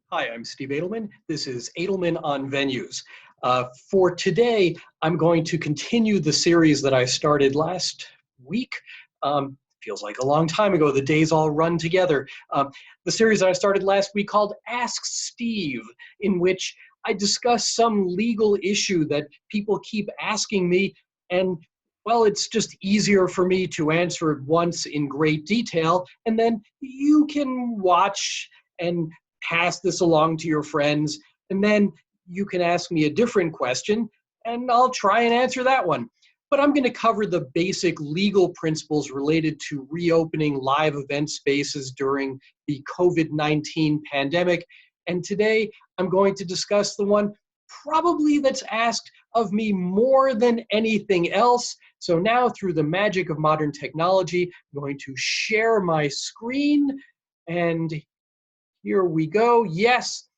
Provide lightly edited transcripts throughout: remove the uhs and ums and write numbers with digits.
Hi, I'm Steve Adelman. This is Adelman on Venues. For today, I'm going to continue the series that I started last week. Feels like a long time ago. The days all run together. The series that I started last week called Ask Steve, in which I discuss some legal issue that people keep asking me, and well, it's just easier for me to answer it once in great detail, and then you can watch and pass this along to your friends, and then you can ask me a different question, and I'll try and answer that one. But I'm going to cover the basic legal principles related to reopening live event spaces during the COVID-19 pandemic. And today, I'm going to discuss the one probably that's asked of me more than anything else. So now, through the magic of modern technology, I'm going to share my screen, and here we go. Yes,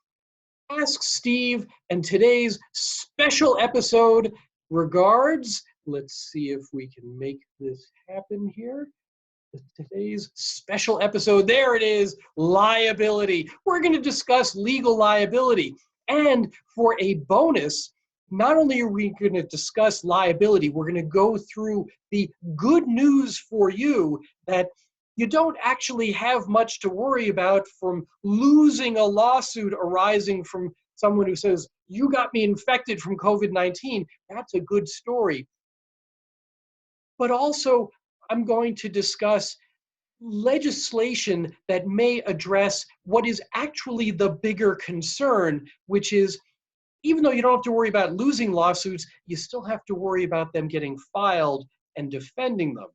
Ask Steve, and today's special episode regards, let's see if we can make this happen here. Today's special episode, there it is, liability. We're going to discuss legal liability. And for a bonus, not only are we going to discuss liability, we're going to go through the good news for you that you don't actually have much to worry about from losing a lawsuit arising from someone who says, you got me infected from COVID-19. That's a good story. But also, I'm going to discuss legislation that may address what is actually the bigger concern, which is, even though you don't have to worry about losing lawsuits, you still have to worry about them getting filed and defending them.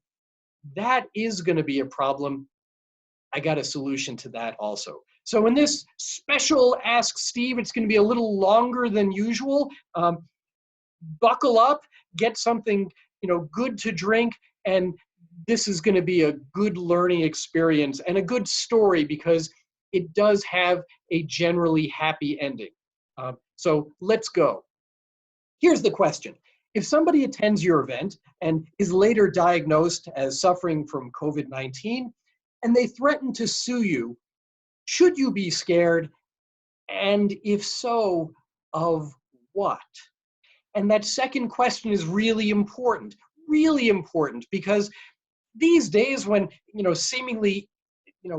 That is going to be a problem. I got a solution to that also. So in this special Ask Steve, it's going to be a little longer than usual. Buckle up, get something good to drink, and this is going to be a good learning experience and a good story because it does have a generally happy ending. So let's go. Here's the question. If somebody attends your event and is later diagnosed as suffering from COVID-19 and they threaten to sue you, should you be scared? And if so, of what? And that second question is really important because these days when, seemingly,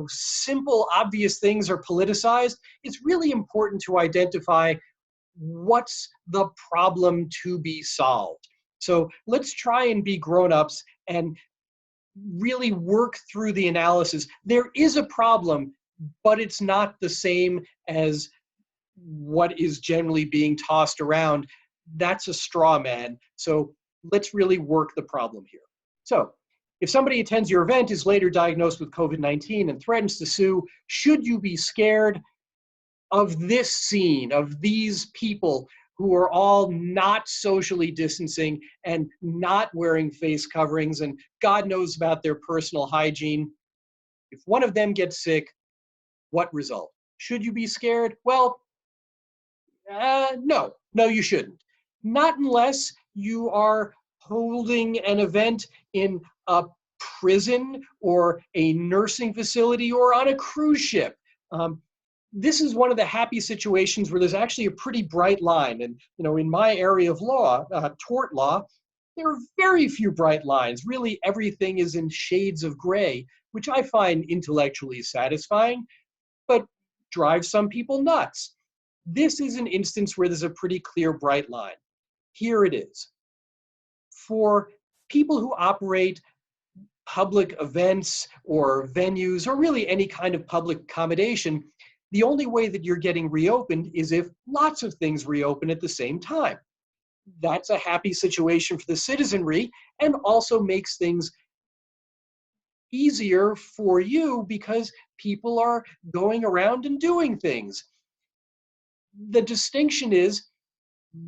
simple, obvious things are politicized, it's really important to identify what's the problem to be solved. So let's try and be grown-ups and really work through the analysis. There is a problem, but it's not the same as what is generally being tossed around. That's a straw man. So let's really work the problem here. So if somebody attends your event, is later diagnosed with COVID-19 and threatens to sue, should you be scared of this scene, of these people who are all not socially distancing and not wearing face coverings, and God knows about their personal hygiene? If one of them gets sick, what result? Should you be scared? Well, no, you shouldn't. Not unless you are holding an event in a prison or a nursing facility or on a cruise ship. This is one of the happy situations where there's actually a pretty bright line. And, in my area of law, tort law, there are very few bright lines. Really, everything is in shades of gray, which I find intellectually satisfying, but drives some people nuts. This is an instance where there's a pretty clear bright line. Here it is. For people who operate public events or venues or really any kind of public accommodation, the only way that you're getting reopened is if lots of things reopen at the same time. That's a happy situation for the citizenry and also makes things easier for you because people are going around and doing things. The distinction is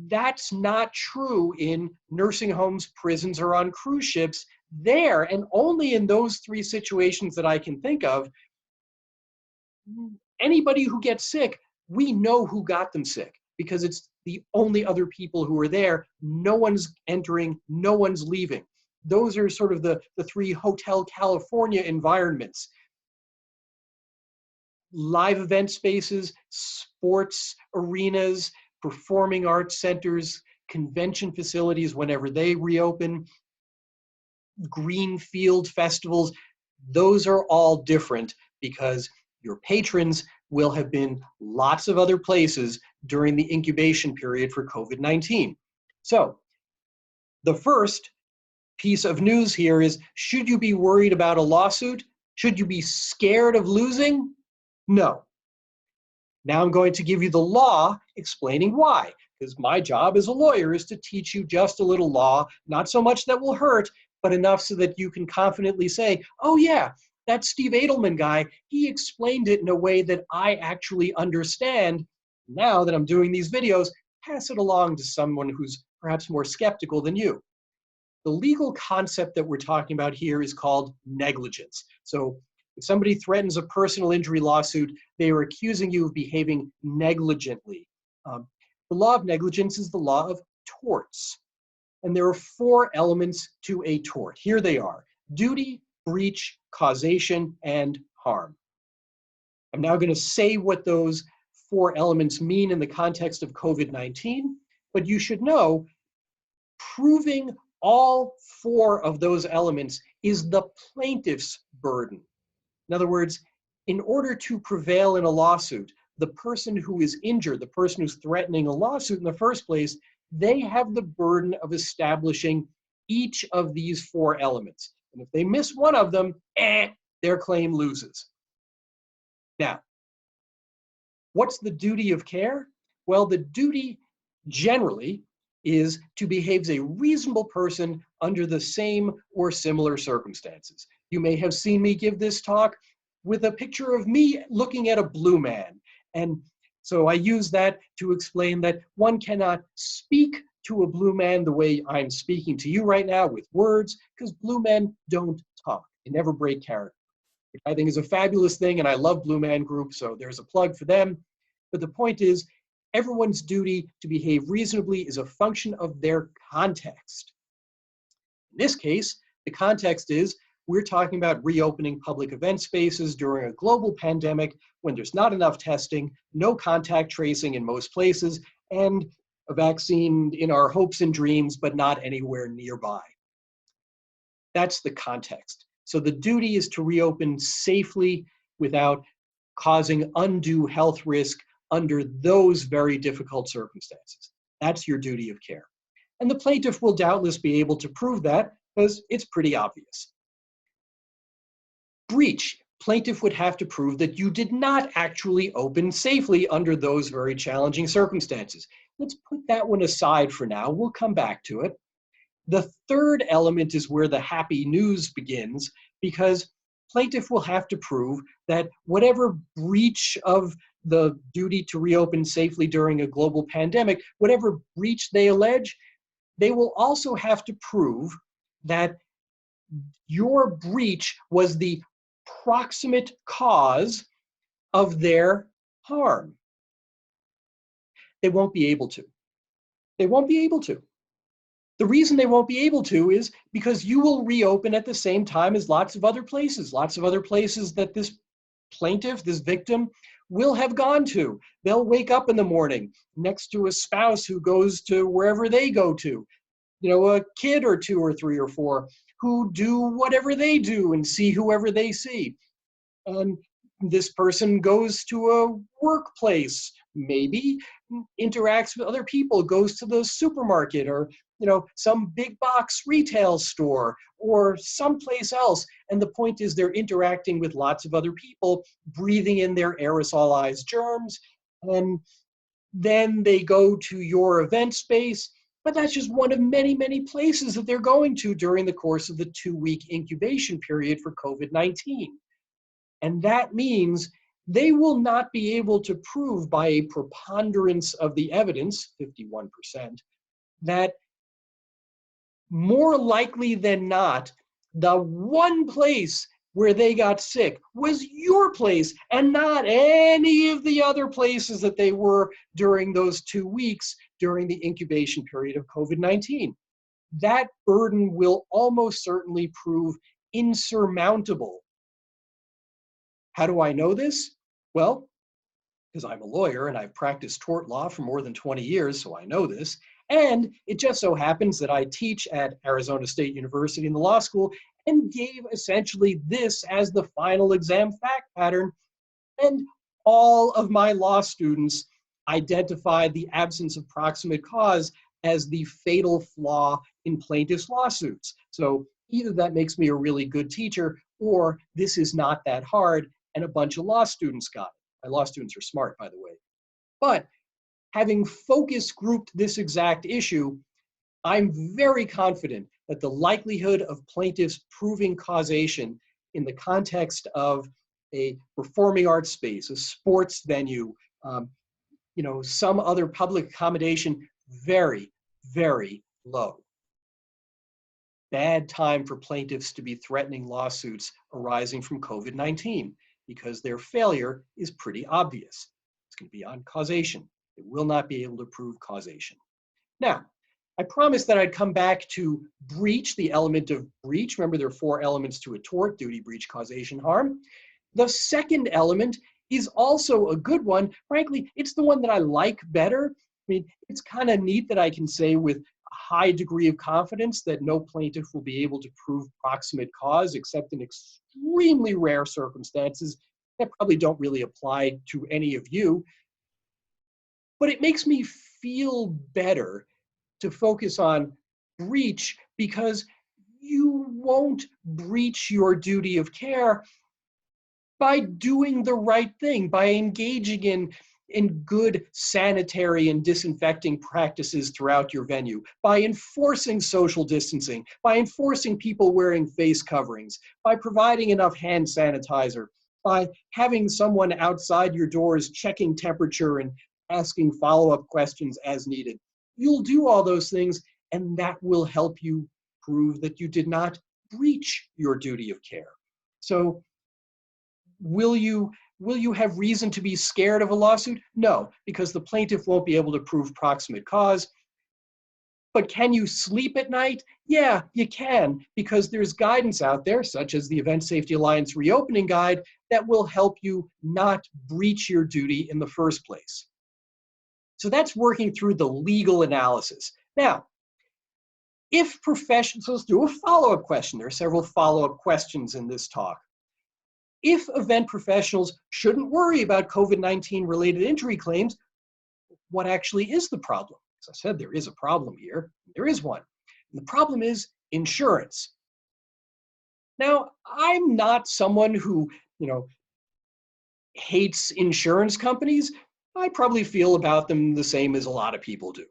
that's not true in nursing homes, prisons, or on cruise ships. There, and only in those three situations that I can think of, anybody who gets sick, we know who got them sick because it's the only other people who are there. No one's entering, no one's leaving. Those are sort of the three Hotel California environments. live event spaces, sports arenas, performing arts centers, convention facilities whenever they reopen, green field festivals, those are all different because your patrons will have been lots of other places during the incubation period for COVID-19. So the first piece of news here is, should you be worried about a lawsuit? Should you be scared of losing? No. Now I'm going to give you the law explaining why, because my job as a lawyer is to teach you just a little law, not so much that will hurt, but enough so that you can confidently say, oh yeah, that Steve Adelman guy, he explained it in a way that I actually understand. Now that I'm doing these videos, pass it along to someone who's perhaps more skeptical than you. The legal concept that we're talking about here is called negligence. So if somebody threatens a personal injury lawsuit, they are accusing you of behaving negligently. The law of negligence is the law of torts. And there are 4 elements to a tort. Here they are: duty, breach, causation, and harm. I'm now going to say what those 4 elements mean in the context of COVID-19, but you should know proving all 4 of those elements is the plaintiff's burden. In other words, in order to prevail in a lawsuit, the person who is injured, the person who's threatening a lawsuit in the first place, they have the burden of establishing each of these 4 elements. And if they miss one of them, their claim loses. Now, what's the duty of care? Well, the duty generally is to behave as a reasonable person under the same or similar circumstances. You may have seen me give this talk with a picture of me looking at a blue man. And so I use that to explain that one cannot speak to a blue man the way I'm speaking to you right now with words, because blue men don't talk. They never break character, which I think is a fabulous thing, and I love Blue Man Group, so there's a plug for them. But the point is, everyone's duty to behave reasonably is a function of their context. In this case, the context is we're talking about reopening public event spaces during a global pandemic when there's not enough testing, no contact tracing in most places, and a vaccine in our hopes and dreams, but not anywhere nearby. That's the context. So the duty is to reopen safely without causing undue health risk under those very difficult circumstances. That's your duty of care. And the plaintiff will doubtless be able to prove that because it's pretty obvious. Breach. Plaintiff would have to prove that you did not actually open safely under those very challenging circumstances. Let's put that one aside for now. We'll come back to it. The third element is where the happy news begins, because plaintiff will have to prove that whatever breach of the duty to reopen safely during a global pandemic, whatever breach they allege, they will also have to prove that your breach was the proximate cause of their harm. They won't be able to. They won't be able to. The reason they won't be able to is because you will reopen at the same time as lots of other places that this plaintiff, this victim, will have gone to. They'll wake up in the morning next to a spouse who goes to wherever they go to, a kid or 2 or 3 or 4 who do whatever they do and see whoever they see. And this person goes to a workplace, maybe interacts with other people, goes to the supermarket or some big box retail store or someplace else. And the point is they're interacting with lots of other people, breathing in their aerosolized germs, and then they go to your event space. But that's just one of many, many places that they're going to during the course of the 2-week incubation period for COVID-19. And that means they will not be able to prove by a preponderance of the evidence, 51%, that more likely than not, the one place where they got sick was your place and not any of the other places that they were during those 2 weeks during the incubation period of COVID-19. That burden will almost certainly prove insurmountable. How do I know this? Well, because I'm a lawyer and I've practiced tort law for more than 20 years, so I know this. And it just so happens that I teach at Arizona State University in the law school and gave essentially this as the final exam fact pattern. And all of my law students identified the absence of proximate cause as the fatal flaw in plaintiffs' lawsuits. So either that makes me a really good teacher, or this is not that hard, and a bunch of law students got it. My law students are smart, by the way. But having focus grouped this exact issue, I'm very confident that the likelihood of plaintiffs proving causation in the context of a performing arts space, a sports venue, some other public accommodation, very, very low. Bad time for plaintiffs to be threatening lawsuits arising from COVID-19 because their failure is pretty obvious. It's going to be on causation. It will not be able to prove causation. Now, I promised that I'd come back to breach, the element of breach. Remember, there are 4 elements to a tort: duty, breach, causation, harm. The second element is also a good one. Frankly, it's the one that I like better. I mean, it's kind of neat that I can say with a high degree of confidence that no plaintiff will be able to prove proximate cause except in extremely rare circumstances that probably don't really apply to any of you. But it makes me feel better to focus on breach, because you won't breach your duty of care by doing the right thing, by engaging in good sanitary and disinfecting practices throughout your venue, by enforcing social distancing, by enforcing people wearing face coverings, by providing enough hand sanitizer, by having someone outside your doors checking temperature and asking follow-up questions as needed. You'll do all those things, and that will help you prove that you did not breach your duty of care. So will you have reason to be scared of a lawsuit? No, because the plaintiff won't be able to prove proximate cause. But can you sleep at night? Yeah, you can, because there's guidance out there, such as the Event Safety Alliance Reopening Guide, that will help you not breach your duty in the first place. So that's working through the legal analysis. Now, if professionals, do a follow-up question. There are several follow-up questions in this talk. If event professionals shouldn't worry about COVID-19 related injury claims, what actually is the problem? As I said, there is a problem here. There is one. And the problem is insurance. Now, I'm not someone who, hates insurance companies. I probably feel about them the same as a lot of people do.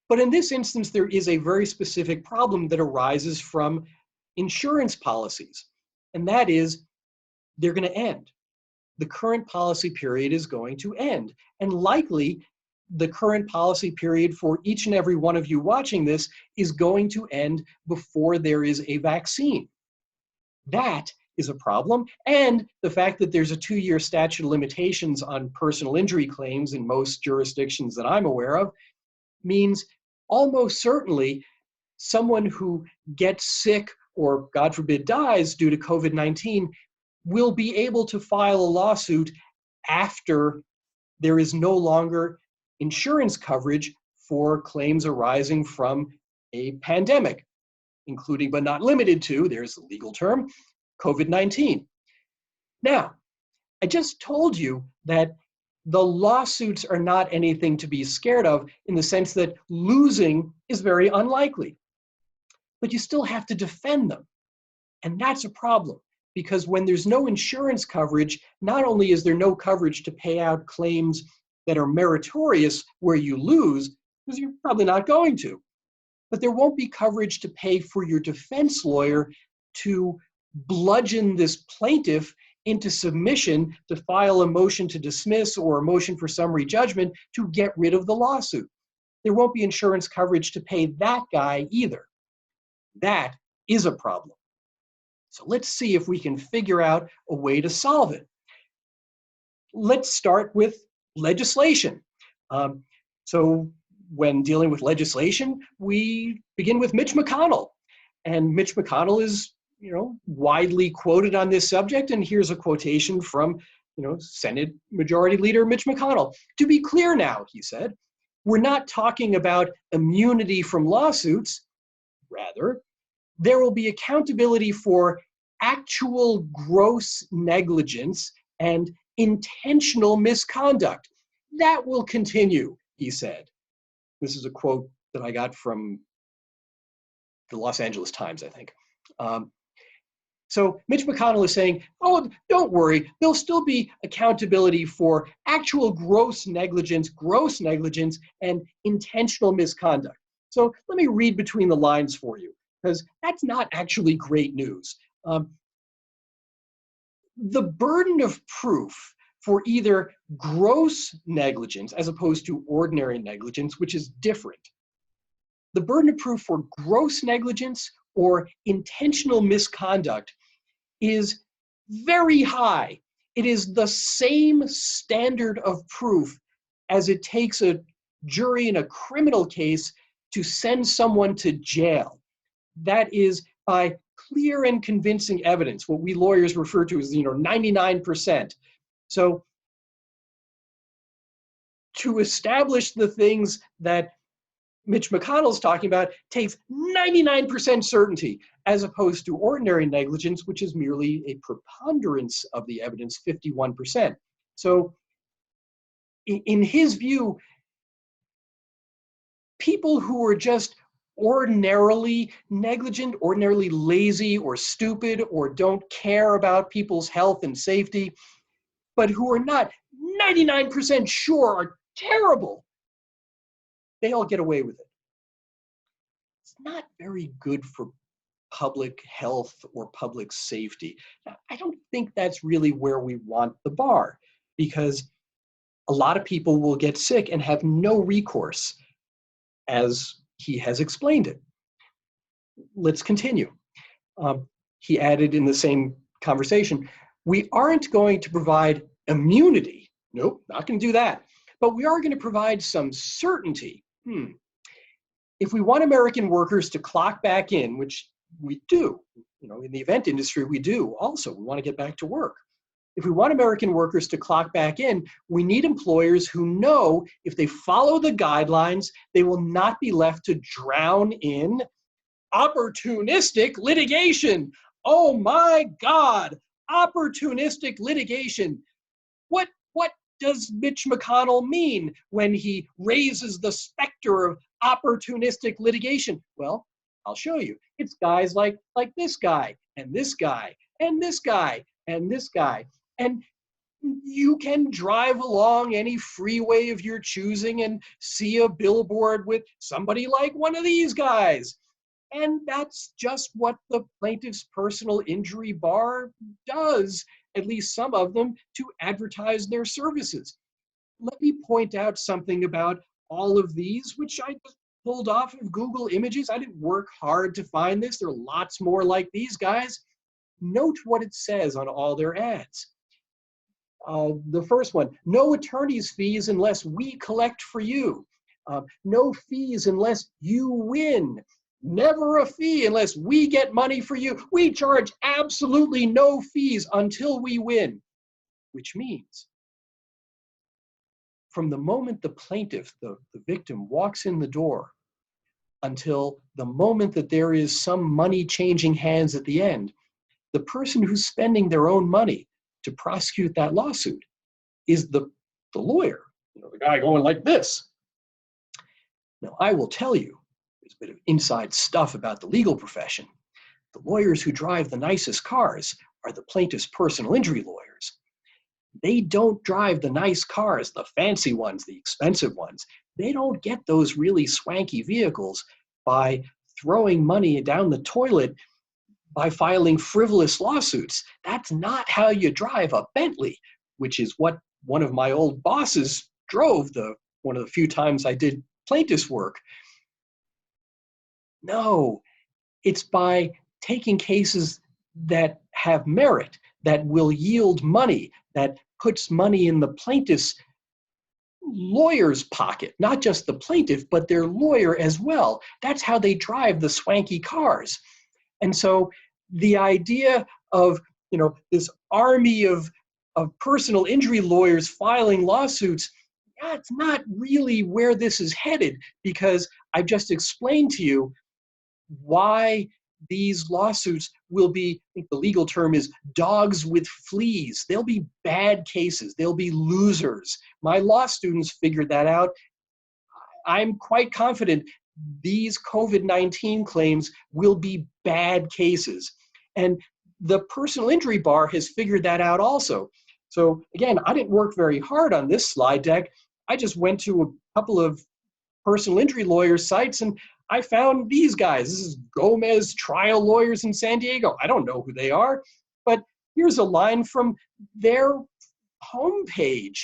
But in this instance, there is a very specific problem that arises from insurance policies, and that is they're going to end. The current policy period is going to end, and likely the current policy period for each and every one of you watching this is going to end before there is a vaccine. That is a problem, and the fact that there's a 2-year statute of limitations on personal injury claims in most jurisdictions that I'm aware of means almost certainly someone who gets sick or, God forbid, dies due to COVID-19 will be able to file a lawsuit after there is no longer insurance coverage for claims arising from a pandemic, including but not limited to, there's the legal term, COVID-19. Now, I just told you that the lawsuits are not anything to be scared of in the sense that losing is very unlikely, but you still have to defend them. And that's a problem, because when there's no insurance coverage, not only is there no coverage to pay out claims that are meritorious where you lose, because you're probably not going to, but there won't be coverage to pay for your defense lawyer to bludgeon this plaintiff into submission to file a motion to dismiss or a motion for summary judgment to get rid of the lawsuit. There won't be insurance coverage to pay that guy either. That is a problem. So let's see if we can figure out a way to solve it. Let's start with legislation. So when dealing with legislation, we begin with Mitch McConnell. And Mitch McConnell is widely quoted on this subject, and here's a quotation from Senate Majority Leader Mitch McConnell. To be clear now, he said, we're not talking about immunity from lawsuits. Rather, there will be accountability for actual gross negligence and intentional misconduct. That will continue, he said. This is a quote that I got from the Los Angeles Times, I think. So Mitch McConnell is saying, oh, don't worry, there'll still be accountability for actual gross negligence, and intentional misconduct. So let me read between the lines for you, because that's not actually great news. The burden of proof for either gross negligence as opposed to ordinary negligence, which is different. The burden of proof for gross negligence or intentional misconduct is very high. It is the same standard of proof as it takes a jury in a criminal case to send someone to jail. That is by clear and convincing evidence, what we lawyers refer to as 99%. So to establish the things that Mitch McConnell's talking about takes 99% certainty, as opposed to ordinary negligence, which is merely a preponderance of the evidence, 51%. So in his view, people who are just ordinarily negligent, ordinarily lazy or stupid, or don't care about people's health and safety, but who are not 99% sure are terrible, they all get away with it. It's not very good for public health or public safety. Now, I don't think that's really where we want the bar, because a lot of people will get sick and have no recourse, as he has explained it. Let's continue. He added in the same conversation, we aren't going to provide immunity. Nope, not going to do that. But we are going to provide some certainty. If we want American workers to clock back in, which we do, in the event industry, we do also, we want to get back to work. If we want American workers to clock back in, we need employers who know if they follow the guidelines, they will not be left to drown in opportunistic litigation. Oh my God, opportunistic litigation. What does Mitch McConnell mean when he raises the specter of opportunistic litigation? Well, I'll show you. It's guys like this guy, and this guy, and this guy, and this guy. And you can drive along any freeway of your choosing and see a billboard with somebody like one of these guys. And that's just what the plaintiff's personal injury bar does, at least some of them, to advertise their services. Let me point out something about all of these, which I just pulled off of Google Images. I didn't work hard to find this. There are lots more like these guys. Note what it says on all their ads. The first one, no attorney's fees unless we collect for you. No fees unless you win. Never a fee unless we get money for you. We charge absolutely no fees until we win, which means from the moment the plaintiff, the victim, walks in the door until the moment that there is some money changing hands at the end, the person who's spending their own money to prosecute that lawsuit is the lawyer, the guy going like this. Now, I will tell you, there's a bit of inside stuff about the legal profession. The lawyers who drive the nicest cars are the plaintiff's personal injury lawyers. They don't drive the nice cars, the fancy ones, the expensive ones. They don't get those really swanky vehicles by throwing money down the toilet by filing frivolous lawsuits. That's not how you drive a Bentley, which is what one of my old bosses drove one of the few times I did plaintiff's work. No, it's by taking cases that have merit, that will yield money, that puts money in the plaintiff's lawyer's pocket, not just the plaintiff, but their lawyer as well. That's how they drive the swanky cars. And so the idea of, this army of of personal injury lawyers filing lawsuits, that's not really where this is headed, because I've just explained to you why these lawsuits will be, I think the legal term is dogs with fleas. They'll be bad cases. They'll be losers. My law students figured that out. I'm quite confident these COVID-19 claims will be bad cases. And the personal injury bar has figured that out also. So again, I didn't work very hard on this slide deck. I just went to a couple of personal injury lawyers' sites and I found these guys. This is Gomez Trial Lawyers in San Diego. I don't know who they are, but here's a line from their homepage.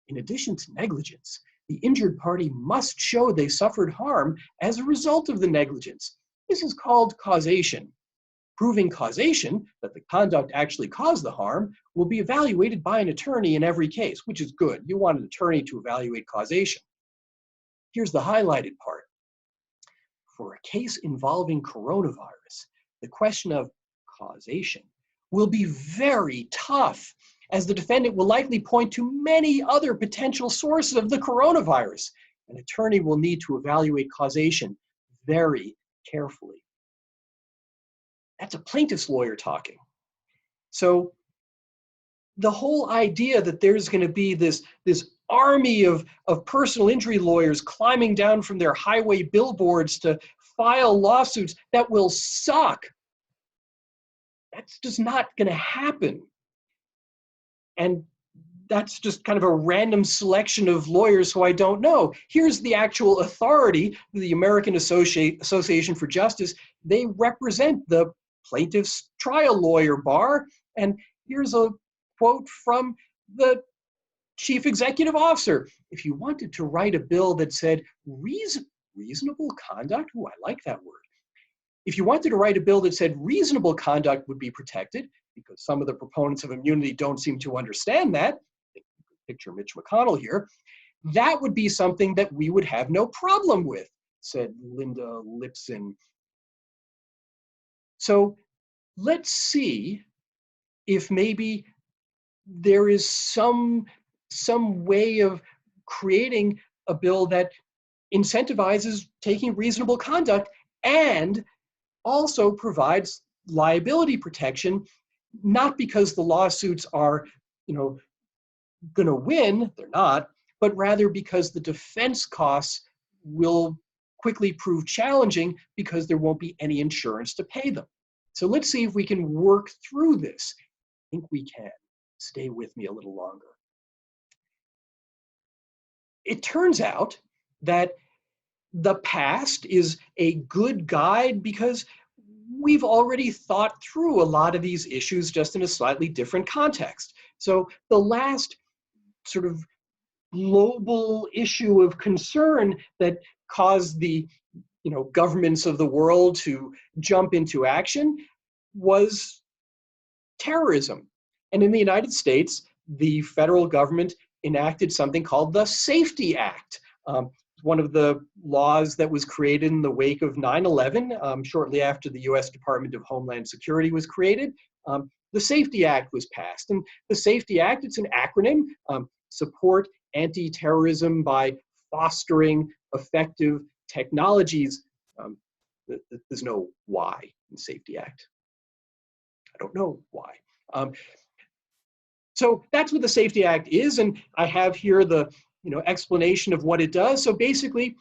In addition to negligence, the injured party must show they suffered harm as a result of the negligence. This is called causation. Proving causation, that the conduct actually caused the harm, will be evaluated by an attorney in every case, which is good. You want an attorney to evaluate causation. Here's the highlighted part. For a case involving coronavirus, the question of causation will be very tough, as the defendant will likely point to many other potential sources of the coronavirus. An attorney will need to evaluate causation very carefully. That's a plaintiff's lawyer talking. So the whole idea that there's going to be this army of personal injury lawyers climbing down from their highway billboards to file lawsuits that will suck, that's just not going to happen. And that's just kind of a random selection of lawyers who I don't know. Here's the actual authority, the American Association for Justice. They represent the plaintiff's trial lawyer bar. And here's a quote from the chief executive officer. If you wanted to write a bill that said reasonable conduct, ooh, I like that word. If you wanted to write a bill that said reasonable conduct would be protected, because some of the proponents of immunity don't seem to understand that, picture Mitch McConnell here, that would be something that we would have no problem with, said Linda Lipson. So let's see if maybe there is some way of creating a bill that incentivizes taking reasonable conduct and also provides liability protection, not because the lawsuits are, going to win, they're not, but rather because the defense costs will quickly prove challenging because there won't be any insurance to pay them. So let's see if we can work through this. I think we can. Stay with me a little longer. It turns out that the past is a good guide because we've already thought through a lot of these issues just in a slightly different context. So the last sort of global issue of concern that caused the governments of the world to jump into action was terrorism. And in the United States, the federal government enacted something called the Safety Act. One of the laws that was created in the wake of 9/11, shortly after the US Department of Homeland Security was created. The Safety Act was passed. And the Safety Act, it's an acronym, support anti-terrorism by fostering effective technologies. There's no why in Safety Act. I don't know why. So that's what the Safety Act is, and I have here the explanation of what it does. So basically,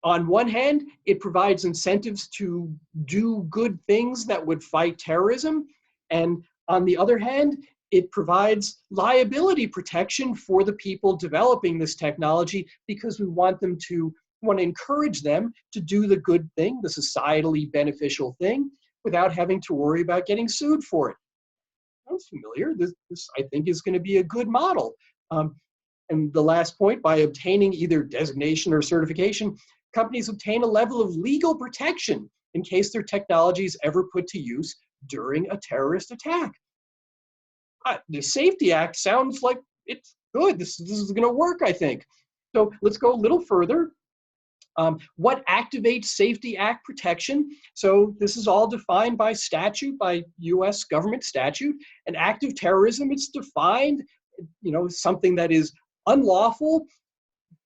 on one hand, it provides incentives to do good things that would fight terrorism, and on the other hand, it provides liability protection for the people developing this technology because we want to encourage them to do the good thing, the societally beneficial thing, without having to worry about getting sued for it. Sounds familiar. This I think is going to be a good model. And the last point, by obtaining either designation or certification, companies obtain a level of legal protection in case their technology is ever put to use during a terrorist attack. The Safety Act sounds like it's good. This is going to work, I think. So let's go a little further. What activates Safety Act protection? So this is all defined by statute, by US government statute. An act of terrorism, it's defined, something that is unlawful,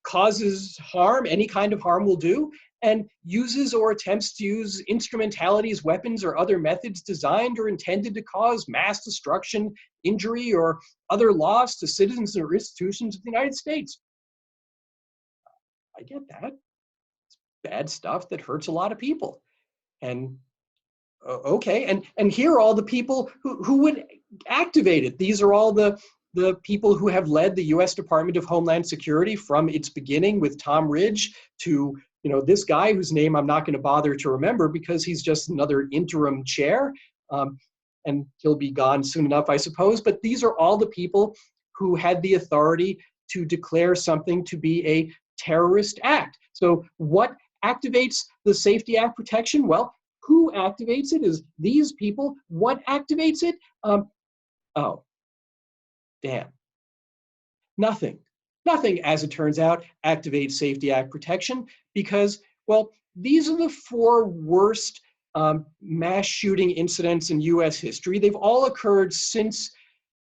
causes harm, any kind of harm will do, and uses or attempts to use instrumentalities, weapons, or other methods designed or intended to cause mass destruction, injury, or other loss to citizens or institutions of the United States. I get that. It's bad stuff that hurts a lot of people. And okay, and here are all the people who would activate it. These are all the people who have led the US Department of Homeland Security from its beginning with Tom Ridge to this guy whose name I'm not going to bother to remember because he's just another interim chair, and he'll be gone soon enough, I suppose. But these are all the people who had the authority to declare something to be a terrorist act. So what activates the Safety Act protection? Well, who activates it is these people. What activates it? Oh, damn. Nothing. Nothing, as it turns out, activates Safety Act protection because, well, these are the 4 worst mass shooting incidents in US history. They've all occurred since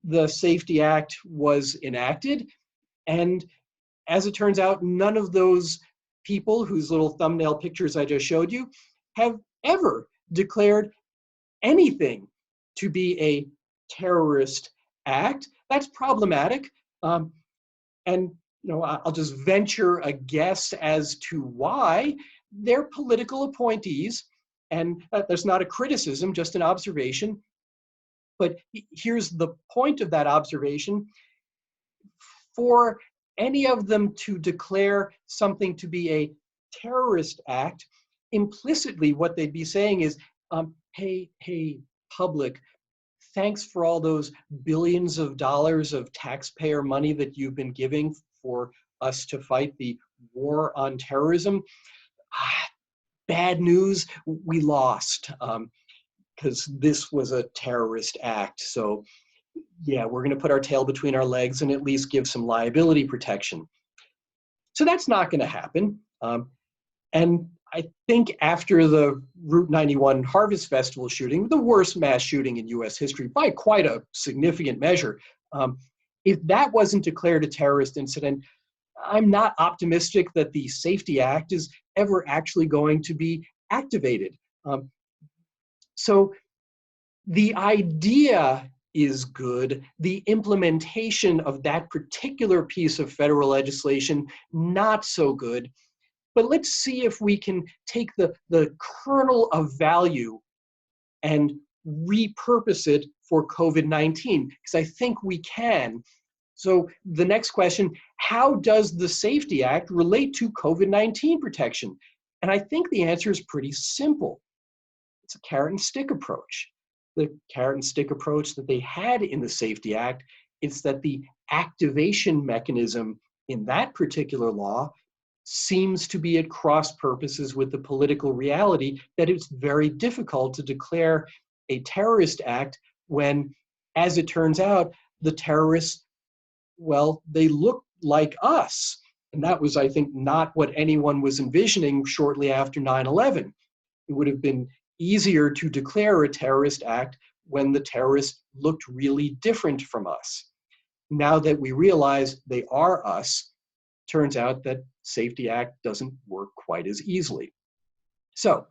the Safety Act was enacted. And as it turns out, none of those people whose little thumbnail pictures I just showed you have ever declared anything to be a terrorist act. That's problematic. And I'll just venture a guess as to why. They're political appointees, and that's not a criticism, just an observation. But here's the point of that observation. For any of them to declare something to be a terrorist act, implicitly what they'd be saying is, hey, public, thanks for all those billions of dollars of taxpayer money that you've been giving for us to fight the war on terrorism. Bad news, we lost because this was a terrorist act. So yeah, we're going to put our tail between our legs and at least give some liability protection. So that's not going to happen. And I think after the Route 91 Harvest Festival shooting, the worst mass shooting in US history by quite a significant measure, if that wasn't declared a terrorist incident, I'm not optimistic that the Safety Act is ever actually going to be activated. So the idea is good. The implementation of that particular piece of federal legislation, not so good. But let's see if we can take the kernel of value and repurpose it for COVID-19, because I think we can. So the next question, how does the Safety Act relate to COVID-19 protection? And I think the answer is pretty simple. It's a carrot and stick approach. The carrot and stick approach that they had in the Safety Act is that the activation mechanism in that particular law seems to be at cross purposes with the political reality that it's very difficult to declare a terrorist act when, as it turns out, the terrorists, well, they look like us. And that was, I think, not what anyone was envisioning shortly after 9/11. It would have been easier to declare a terrorist act when the terrorists looked really different from us. Now that we realize they are us, turns out that Safety Act doesn't work quite as easily. So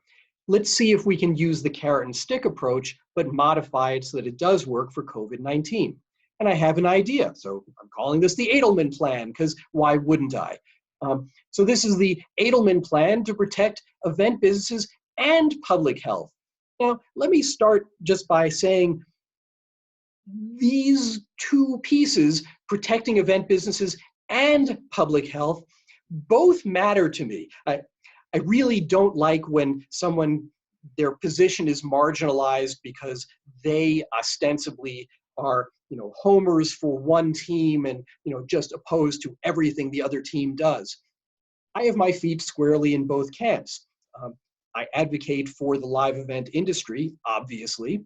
let's see if we can use the carrot and stick approach, but modify it so that it does work for COVID-19. And I have an idea. So I'm calling this the Adelman Plan, because why wouldn't I? So this is the Adelman Plan to protect event businesses and public health. Now, let me start just by saying these 2 pieces, protecting event businesses and public health, both matter to me. I really don't like when their position is marginalized because they ostensibly are, homers for one team and, just opposed to everything the other team does. I have my feet squarely in both camps. I advocate for the live event industry, obviously,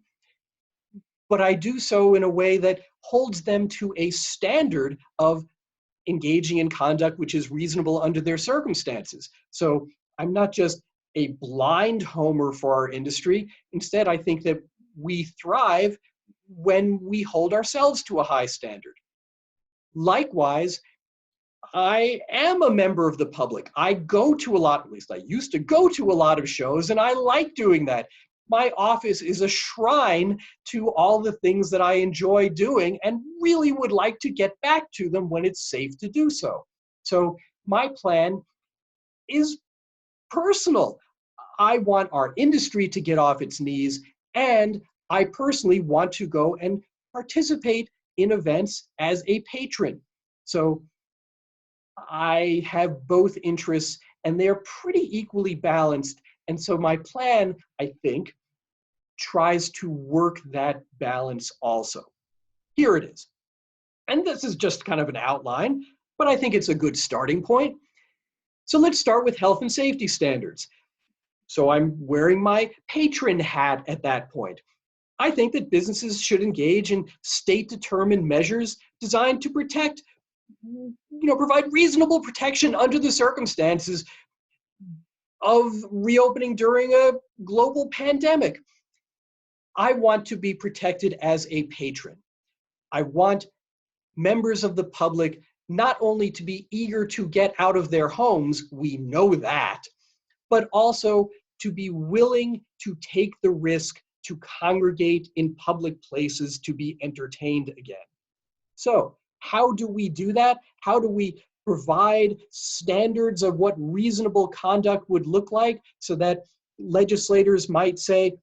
but I do so in a way that holds them to a standard of engaging in conduct which is reasonable under their circumstances. So I'm not just a blind homer for our industry. Instead, I think that we thrive when we hold ourselves to a high standard. Likewise, I am a member of the public. I go to a lot, at least I used to go to a lot of shows, and I like doing that. My office is a shrine to all the things that I enjoy doing and really would like to get back to them when it's safe to do so. So my plan is personal. I want our industry to get off its knees, and I personally want to go and participate in events as a patron. So I have both interests, and they're pretty equally balanced. And so my plan, I think, tries to work that balance also. Here it is. And this is just kind of an outline, but I think it's a good starting point. So let's start with health and safety standards. So I'm wearing my patron hat at that point. I think that businesses should engage in state-determined measures designed to protect, provide reasonable protection under the circumstances of reopening during a global pandemic. I want to be protected as a patron. I want members of the public not only to be eager to get out of their homes, we know that, but also to be willing to take the risk to congregate in public places to be entertained again. So how do we do that? How do we provide standards of what reasonable conduct would look like so that legislators might say,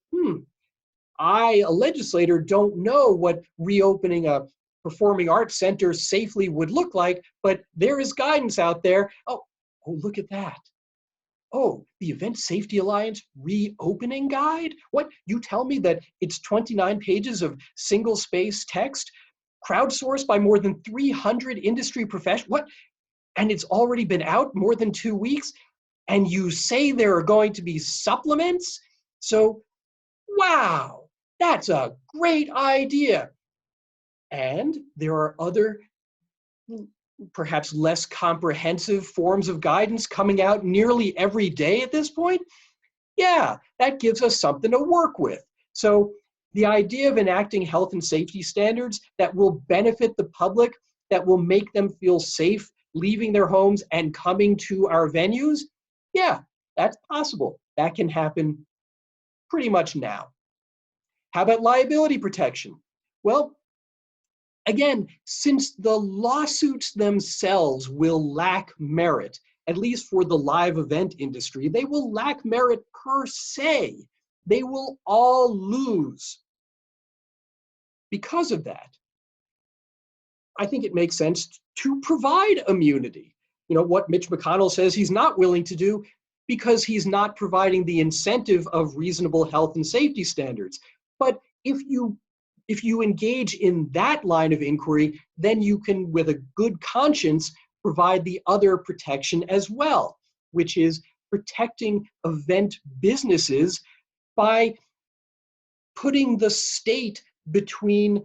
I, a legislator, don't know what reopening a performing arts center safely would look like, but there is guidance out there. Oh, look at that. Oh, the Event Safety Alliance reopening guide? What, you tell me that it's 29 pages of single space text, crowdsourced by more than 300 industry professionals? What? And it's already been out more than 2 weeks? And you say there are going to be supplements? So, wow, that's a great idea. And there are other, perhaps less comprehensive forms of guidance coming out nearly every day at this point. Yeah, that gives us something to work with. So the idea of enacting health and safety standards that will benefit the public, that will make them feel safe leaving their homes and coming to our venues, yeah, that's possible. That can happen pretty much now. How about liability protection? Well, again, since the lawsuits themselves will lack merit, at least for the live event industry, they will lack merit per se. They will all lose. Because of that, I think it makes sense to provide immunity. You know, what Mitch McConnell says he's not willing to do because he's not providing the incentive of reasonable health and safety standards. But if you engage in that line of inquiry, then you can, with a good conscience, provide the other protection as well, which is protecting event businesses by putting the state between,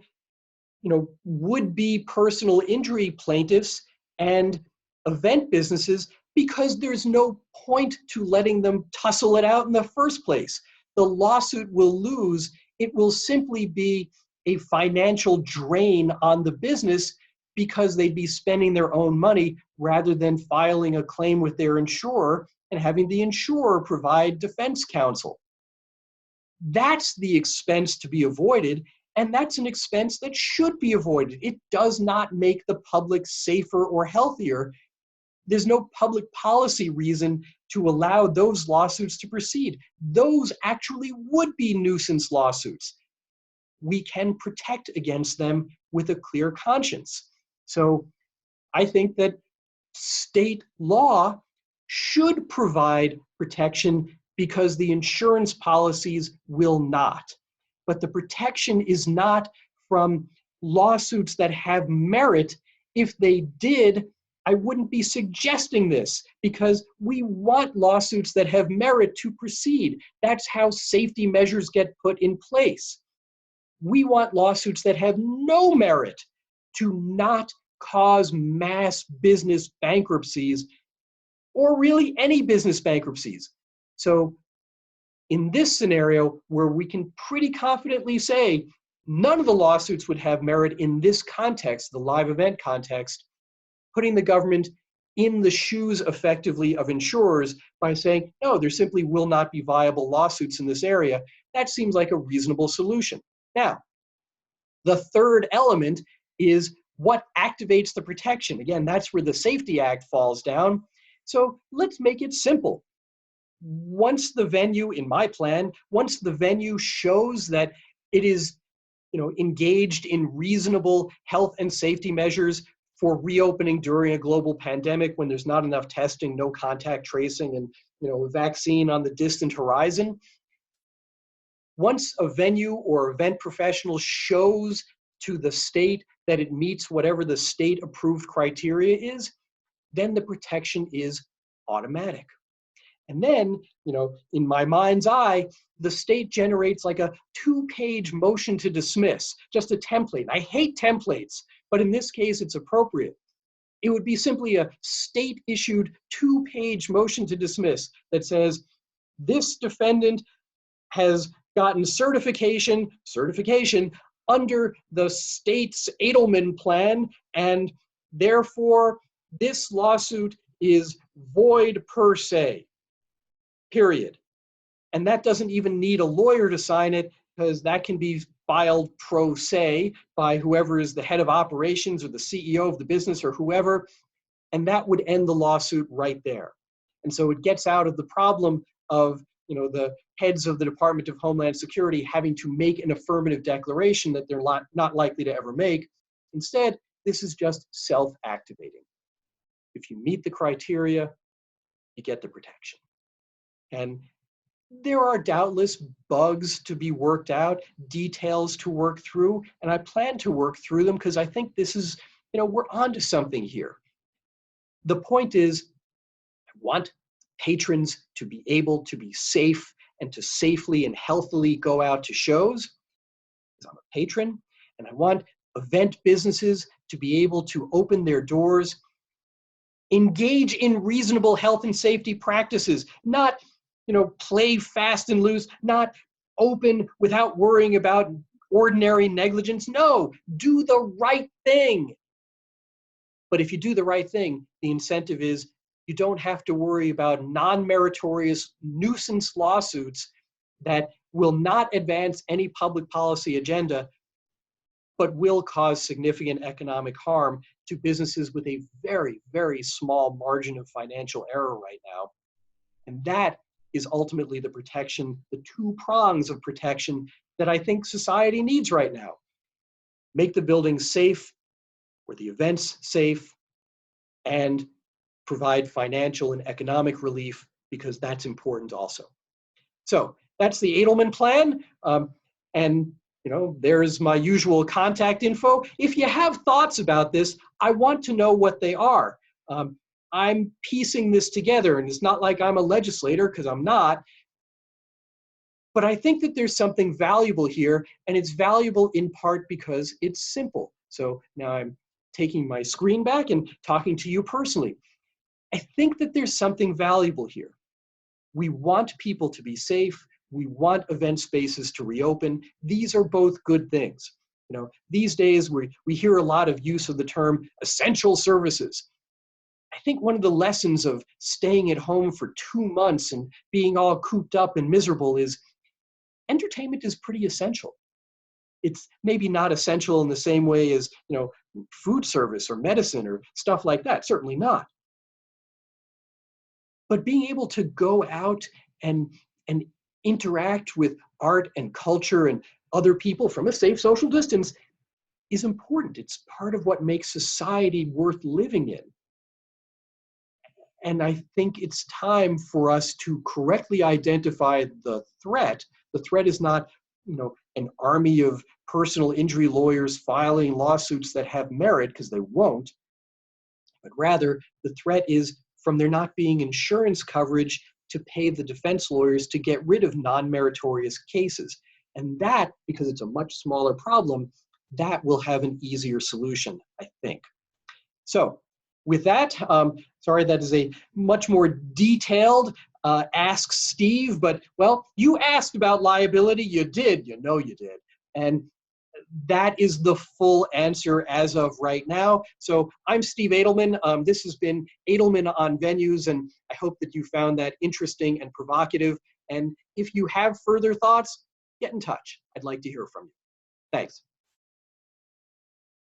would-be personal injury plaintiffs and event businesses, because there's no point to letting them tussle it out in the first place. The lawsuit will lose. It will simply be a financial drain on the business because they'd be spending their own money rather than filing a claim with their insurer and having the insurer provide defense counsel. That's the expense to be avoided, and that's an expense that should be avoided. It does not make the public safer or healthier. There's no public policy reason to allow those lawsuits to proceed. Those actually would be nuisance lawsuits. We can protect against them with a clear conscience. So I think that state law should provide protection because the insurance policies will not. But the protection is not from lawsuits that have merit. If they did, I wouldn't be suggesting this, because we want lawsuits that have merit to proceed. That's how safety measures get put in place. We want lawsuits that have no merit to not cause mass business bankruptcies, or really any business bankruptcies. So in this scenario, where we can pretty confidently say none of the lawsuits would have merit in this context, the live event context, putting the government in the shoes effectively of insurers by saying, no, there simply will not be viable lawsuits in this area, that seems like a reasonable solution. Now, the third element is what activates the protection. Again, that's where the Safety Act falls down. So let's make it simple. Once the venue, in my plan, once the venue shows that it is, engaged in reasonable health and safety measures for reopening during a global pandemic when there's not enough testing, no contact tracing, and a vaccine on the distant horizon. Once a venue or event professional shows to the state that it meets whatever the state approved criteria is, then the protection is automatic. And then, in my mind's eye, the state generates like a 2-page motion to dismiss, just a template. I hate templates, but in this case, it's appropriate. It would be simply a state-issued 2-page motion to dismiss that says, this defendant has gotten certification under the state's Adelman Plan, and therefore this lawsuit is void per se. Period. And that doesn't even need a lawyer to sign it, because that can be filed pro se by whoever is the head of operations or the CEO of the business or whoever, and that would end the lawsuit right there. And so it gets out of the problem of the heads of the Department of Homeland Security having to make an affirmative declaration that they're not likely to ever make. Instead, this is just self-activating. If you meet the criteria, you get the protection. And there are doubtless bugs to be worked out, details to work through, and I plan to work through them because I think this is, we're onto something here. The point is, I want patrons to be able to be safe and to safely and healthily go out to shows, because I'm a patron, and I want event businesses to be able to open their doors, engage in reasonable health and safety practices, not play fast and loose, not open without worrying about ordinary negligence. No, do the right thing. But if you do the right thing, the incentive is you don't have to worry about non-meritorious nuisance lawsuits that will not advance any public policy agenda, but will cause significant economic harm to businesses with a very, very small margin of financial error right now. And that is ultimately the protection, the 2 prongs of protection that I think society needs right now. Make the buildings safe, or the events safe, and provide financial and economic relief, because that's important also. So that's the Adelman Plan. And there's my usual contact info. If you have thoughts about this, I want to know what they are. I'm piecing this together, and it's not like I'm a legislator, because I'm not. But I think that there's something valuable here, and it's valuable in part because it's simple. So now I'm taking my screen back and talking to you personally. I think that there's something valuable here. We want people to be safe. We want event spaces to reopen. These are both good things. These days we hear a lot of use of the term essential services. I think one of the lessons of staying at home for 2 months and being all cooped up and miserable is entertainment is pretty essential. It's maybe not essential in the same way as, food service or medicine or stuff like that, certainly not. But being able to go out and interact with art and culture and other people from a safe social distance is important. It's part of what makes society worth living in. And I think it's time for us to correctly identify the threat. The threat is not, an army of personal injury lawyers filing lawsuits that have merit, because they won't. But rather, the threat is from there not being insurance coverage to pay the defense lawyers to get rid of non-meritorious cases. And that, because it's a much smaller problem, that will have an easier solution, I think. So with that, sorry, that is a much more detailed Ask Steve, but well, you asked about liability, you did, you know you did. And that is the full answer as of right now. So I'm Steve Adelman. This has been Adelman on Venues, and I hope that you found that interesting and provocative. And if you have further thoughts, get in touch. I'd like to hear from you. Thanks.